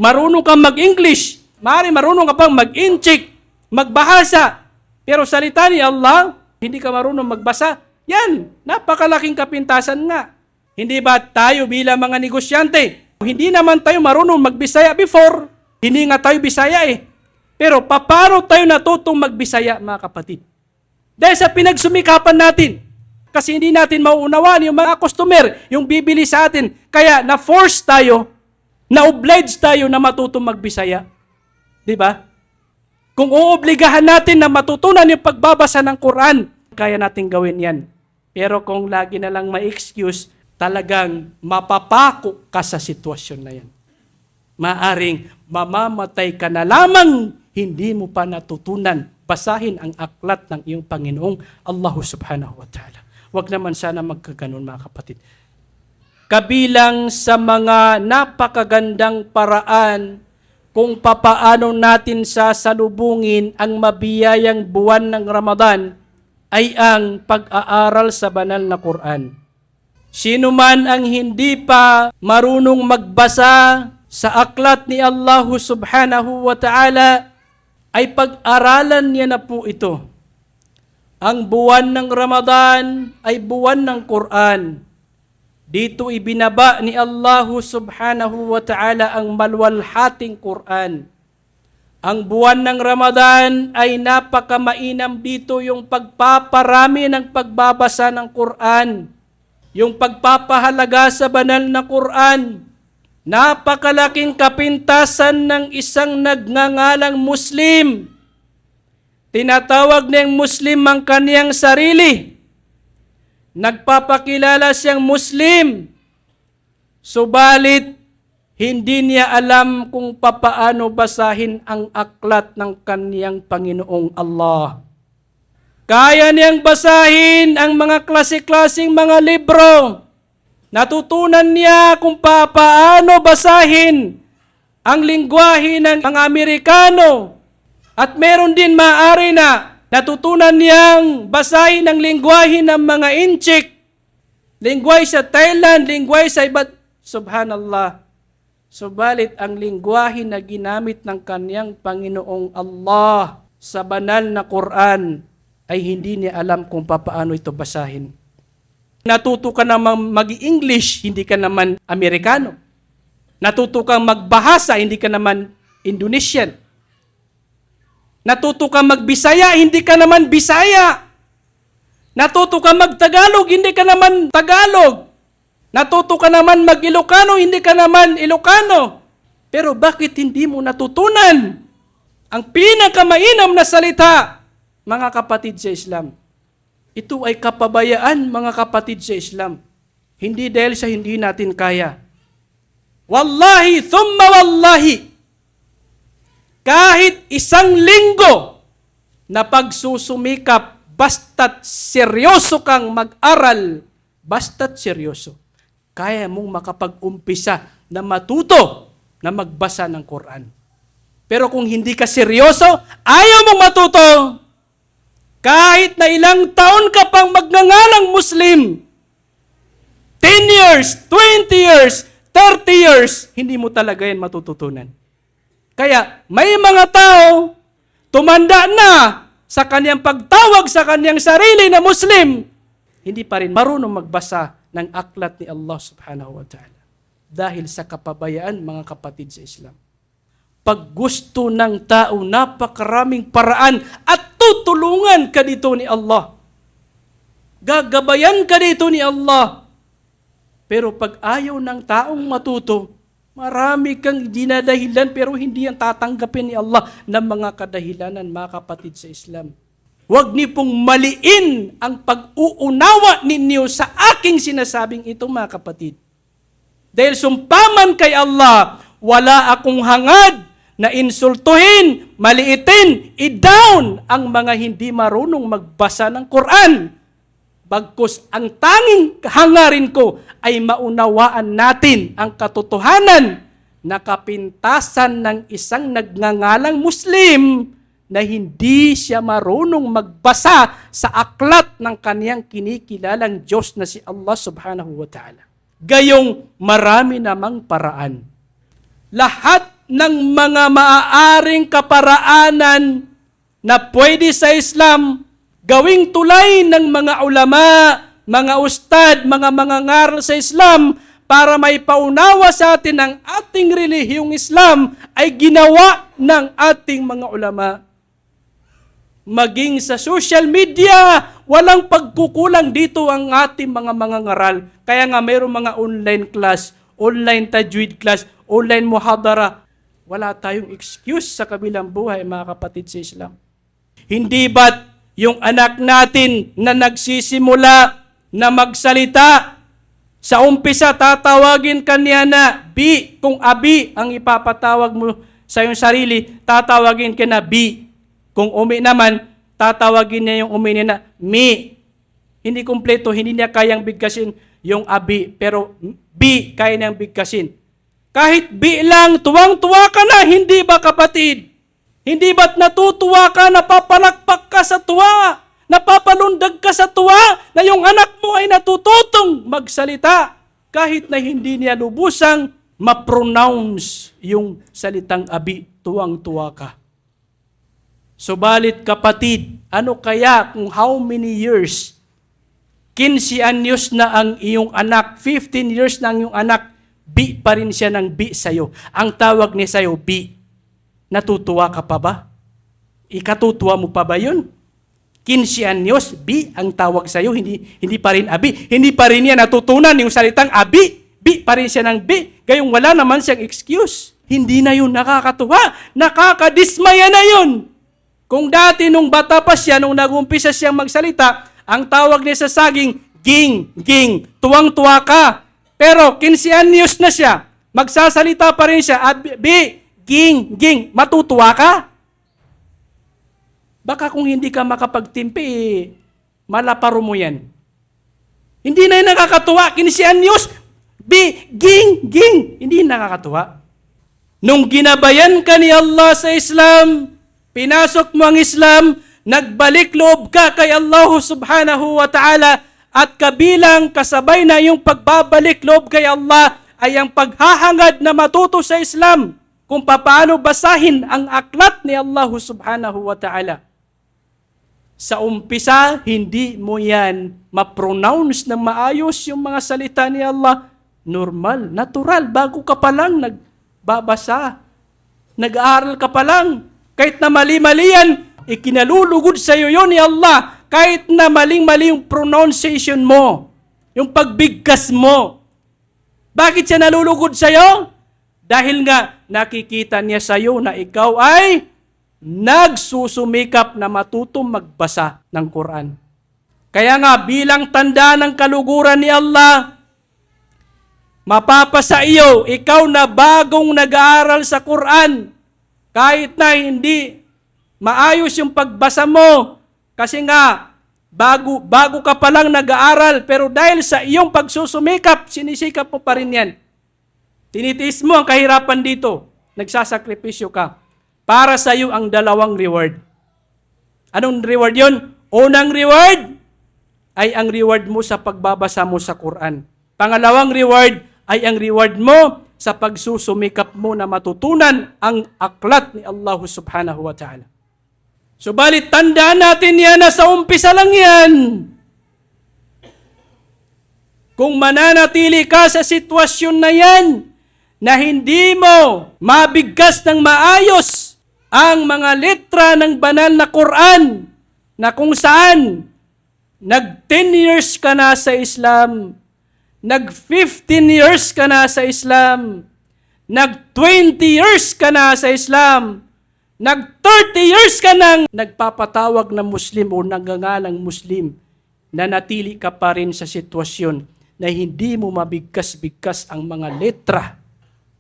marunong kang mag-English, maaari marunong ka pang mag-Inchik, magbahasa, pero salita ni Allah, hindi ka marunong magbasa, yan, napakalaking kapintasan nga. Hindi ba tayo bilang mga negosyante, hindi naman tayo marunong magbisaya before, hindi nga tayo Bisaya eh. Pero paano tayo natutong magbisaya, mga kapatid? Dahil sa pinagsumikapan natin, kasi hindi natin mauunawaan yung mga customer, yung bibili sa atin, kaya na-force tayo, na-oblige tayo na matutong magbisaya. Di ba? Kung uobligahan natin na matutunan yung pagbabasa ng Quran, kaya natin gawin yan. Pero kung lagi na lang may excuse, talagang mapapako ka sa sitwasyon na yan. Maaring mamamatay ka na lamang, hindi mo pa natutunan basahin ang aklat ng iyong Panginoong Allah subhanahu wa ta'ala. Huwag naman sana magkaganon, mga kapatid. Kabilang sa mga napakagandang paraan kung papaano natin sasalubungin ang mabiyayang buwan ng Ramadan ay ang pag-aaral sa banal na Quran. Sino man ang hindi pa marunong magbasa sa aklat ni Allah subhanahu wa ta'ala ay pag-aralan niya na po ito. Ang buwan ng Ramadan ay buwan ng Quran. Dito ibinaba ni Allah subhanahu wa ta'ala ang malwalhating Quran. Ang buwan ng Ramadan ay napakamainam dito yung pagpaparami ng pagbabasa ng Quran. Yung pagpapahalaga sa banal na Quran. Napakalaking kapintasan ng isang nagngangalang Muslim. Tinatawag niyang Muslim ang kaniyang sarili. Nagpapakilala siyang Muslim. Subalit, hindi niya alam kung papaano basahin ang aklat ng kaniyang Panginoong Allah. Kaya niyang basahin ang mga klase-klaseng mga libro. Natutunan niya kung paano basahin ang lingwahe ng mga Amerikano. At meron din maaari na natutunan niyang basahin ang lingwahe ng mga Inchik, lingwahe sa Thailand, lingwahe sa iba't, subhanallah. Subalit ang lingwahe na ginamit ng kaniyang Panginoong Allah sa banal na Quran ay hindi niya alam kung paano ito basahin. Natuto ka naman mag-English, hindi ka naman Amerikano. Natuto kang magbahasa, hindi ka naman Indonesian. Natuto ka magbisaya, hindi ka naman Bisaya. Natuto ka magtagalog, hindi ka naman Tagalog. Natuto ka naman mag-Ilocano, hindi ka naman Ilocano. Pero bakit hindi mo natutunan ang pinakamainam na salita, mga kapatid sa Islam? Ito ay kapabayaan, mga kapatid sa Islam. Hindi dahil sa hindi natin kaya. Wallahi, thumma wallahi, kahit isang linggo na pagsusumikap, basta't seryoso kang mag-aral, basta't seryoso, kaya mong makapag-umpisa na matuto na magbasa ng Quran. Pero kung hindi ka seryoso, ayaw mong matuto, kahit na ilang taon ka pang magngangalang Muslim, 10 years, 20 years, 30 years, hindi mo talaga yan matututunan. Kaya may mga tao, tumanda na sa kanyang pagtawag sa kanyang sarili na Muslim, hindi pa rin marunong magbasa ng aklat ni Allah subhanahu wa ta'ala. Dahil sa kapabayaan, mga kapatid sa Islam. Pag gusto ng tao, napakaraming paraan at tutulungan ka dito ni Allah. Gagabayan ka dito ni Allah. Pero pag ayaw ng taong matuto, marami kang dinadahilan pero hindi yan tatanggapin ni Allah ng mga kadahilanan, mga kapatid sa Islam. Huwag niyo pong maliin ang pag-uunawa ninyo sa aking sinasabing ito, mga kapatid. Dahil sumpaman kay Allah, wala akong hangad na insultuhin, maliitin, i-down ang mga hindi marunong magbasa ng Quran. Bagkus ang tanging hangarin ko ay maunawaan natin ang katotohanan na kapintasan ng isang nagngangalang Muslim na hindi siya marunong magbasa sa aklat ng kaniyang kinikilalang Diyos na si Allah subhanahu wa ta'ala. Gayong marami namang paraan. Lahat ng mga maaaring kaparaanan na pwede sa Islam gawing tulay ng mga ulama, mga ustad, mga mangangaral sa Islam para may paunawa sa atin ang ating relihiyong Islam ay ginawa ng ating mga ulama. Maging sa social media, walang pagkukulang dito ang ating mga mangangaral. Kaya nga mayroong mga online class, online tajwid class, online muhadara. Wala tayong excuse sa kabilang buhay, mga kapatid sa Islam. Hindi ba't yung anak natin na nagsisimula na magsalita, sa umpisa, tatawagin ka niya na B. Kung abi ang ipapatawag mo sa iyong sarili, tatawagin ka na B. Kung umi naman, tatawagin niya yung umi niya na Mi. Hindi kumpleto, hindi niya kayang bigkasin yung abi. Pero B, kaya niyang bigkasin. Kahit B lang, tuwang-tuwa ka na, hindi ba kapatid? Hindi ba't natutuwa ka, napapalakpak ka sa tuwa? Napapalundag ka sa tuwa na yung anak mo ay natututong magsalita kahit na hindi niya lubusang ma-pronounce yung salitang abi, tuwang-tuwa ka. Subalit kapatid, ano kaya kung how many years, 15 anyos na ang iyong anak, 15 years na ang iyong anak, B pa rin siya ng B sa'yo. Ang tawag niya sa'yo, B. Natutuwa ka pa ba? Ikatutuwa mo pa ba yun? 15 anyos, B ang tawag sa iyo, hindi pa rin abi. Hindi pa rin niya natutunan yung salitang abi. B pa rin siya ng B. Gayong wala naman siyang excuse. Hindi na yun nakakatuwa. Nakakadismaya na yun. Kung dati nung bata pa siya, nung nag-umpisa siyang magsalita, ang tawag niya sa saging, ging, ging, tuwang-tuwa ka. Pero 15 anyos na siya, magsasalita pa rin siya, B, ging, ging, matutuwa ka? Baka kung hindi ka makapagtimpi, malaparo mo yan. Hindi na yung nakakatuwa. 15 anyos, ging, ging. Hindi nakakatuwa. Nung ginabayan ka ni Allah sa Islam, pinasok mo ang Islam, nagbalik loob ka kay Allah subhanahu wa ta'ala, at kabilang kasabay na yung pagbabalik loob kay Allah ay ang paghahangad na matuto sa Islam kung paano basahin ang aklat ni Allah subhanahu wa ta'ala. Sa umpisa, hindi mo yan ma-pronounce ng maayos yung mga salita ni Allah. Normal, natural, bago ka pa lang nagbabasa. Nag-aaral ka pa lang. Kahit na mali-mali yan, ikinalulugod sa iyo yun ni Allah. Kahit na maling-mali yung pronunciation mo, yung pagbigkas mo. Bakit siya nalulugod sa iyo? Dahil nga nakikita niya sa iyo na ikaw ay nagsusumikap na matutong magbasa ng Quran. Kaya nga bilang tanda ng kaluguran ni Allah, mapapasa iyo, ikaw na bagong nag-aaral sa Quran, kahit na hindi maayos yung pagbasa mo, kasi nga bago ka pa lang nag-aaral, pero dahil sa iyong pagsusumikap, sinisikap mo pa rin yan. Tinitiis mo ang kahirapan dito, nagsasakripisyo ka. Para sa iyo ang dalawang reward. Anong reward yon? Unang reward ay ang reward mo sa pagbabasa mo sa Quran. Pangalawang reward ay ang reward mo sa pagsusumikap mo na matutunan ang aklat ni Allah subhanahu wa ta'ala. Subalit tandaan natin yan na sa umpisa lang yan. Kung mananatili ka sa sitwasyon na yan, na hindi mo mabigkas ng maayos ang mga letra ng banal na Quran, na kung saan nag-10 years ka na sa Islam, nag-15 years ka na sa Islam, nag-20 years ka na sa Islam, nag-30 years ka nang nagpapatawag na Muslim o nagngangalang Muslim, na natili ka pa rin sa sitwasyon na hindi mo mabigkas-bigkas ang mga letra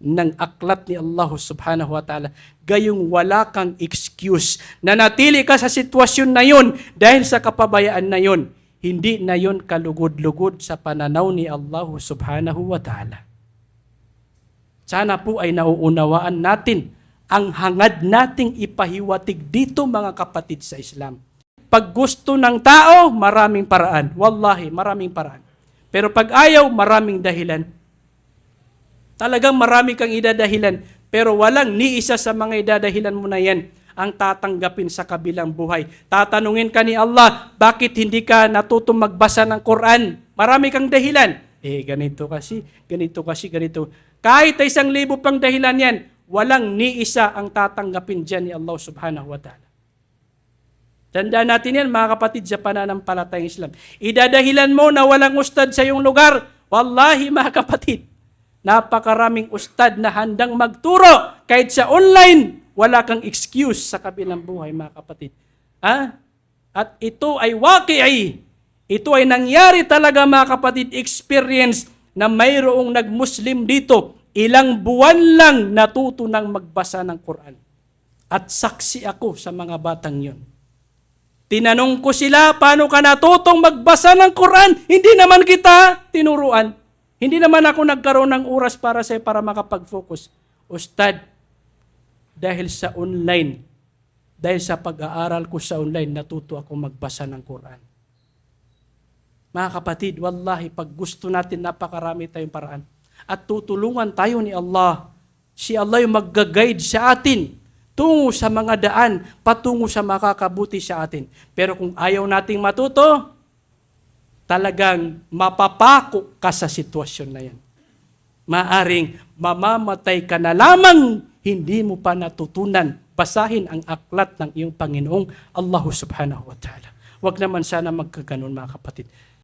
ng aklat ni Allah subhanahu wa ta'ala, gayong wala kang excuse na natili ka sa sitwasyon na yun dahil sa kapabayaan na yun. Hindi na yun kalugod-lugod sa pananaw ni Allah subhanahu wa ta'ala. Sana po ay nauunawaan natin ang hangad nating ipahiwatig dito, mga kapatid sa Islam. Pag gusto ng tao, maraming paraan. Wallahi, maraming paraan. Pero pag ayaw, maraming dahilan. Talagang marami kang idadahilan. Pero walang ni isa sa mga idadahilan mo na yan ang tatanggapin sa kabilang buhay. Tatanungin ka ni Allah, bakit hindi ka natutong magbasa ng Quran? Marami kang dahilan. Ganito kasi, ganito. Kahit 1,000 pang dahilan yan, walang ni isa ang tatanggapin dyan ni Allah subhanahu wa ta'ala. Tandaan natin yan, mga kapatid, sa pananampalatayang Islam. Idadahilan mo na walang ustad sa iyong lugar. Wallahi, mga kapatid, napakaraming ustad na handang magturo. Kahit sa online, wala kang excuse sa kabilang buhay, mga kapatid. At ito ay waqi'i. Ito ay nangyari talaga, mga kapatid, experience na mayroong nag-Muslim dito. Ilang buwan lang natuto ng magbasa ng Quran. At saksi ako sa mga batang yon. Tinanong ko sila, paano ka natutong magbasa ng Quran? Hindi naman kita tinuruan. Hindi naman ako nagkaroon ng oras para makapag-focus. Ustad, dahil sa online, dahil sa pag-aaral ko sa online, natuto ako magbasa ng Quran. Mga kapatid, wallahi, pag gusto natin, napakarami tayong paraan. At tutulungan tayo ni Allah. Si Allah yung mag-guide sa atin tungo sa mga daan, patungo sa makakabuti sa atin. Pero kung ayaw nating matuto, talagang mapapako ka sa sitwasyon na yan. Maaring mamamatay ka na lamang, hindi mo pa natutunan. Basahin ang aklat ng iyong Panginoong Allah subhanahu wa ta'ala. Huwag naman sana magkaganon, mga kapatid.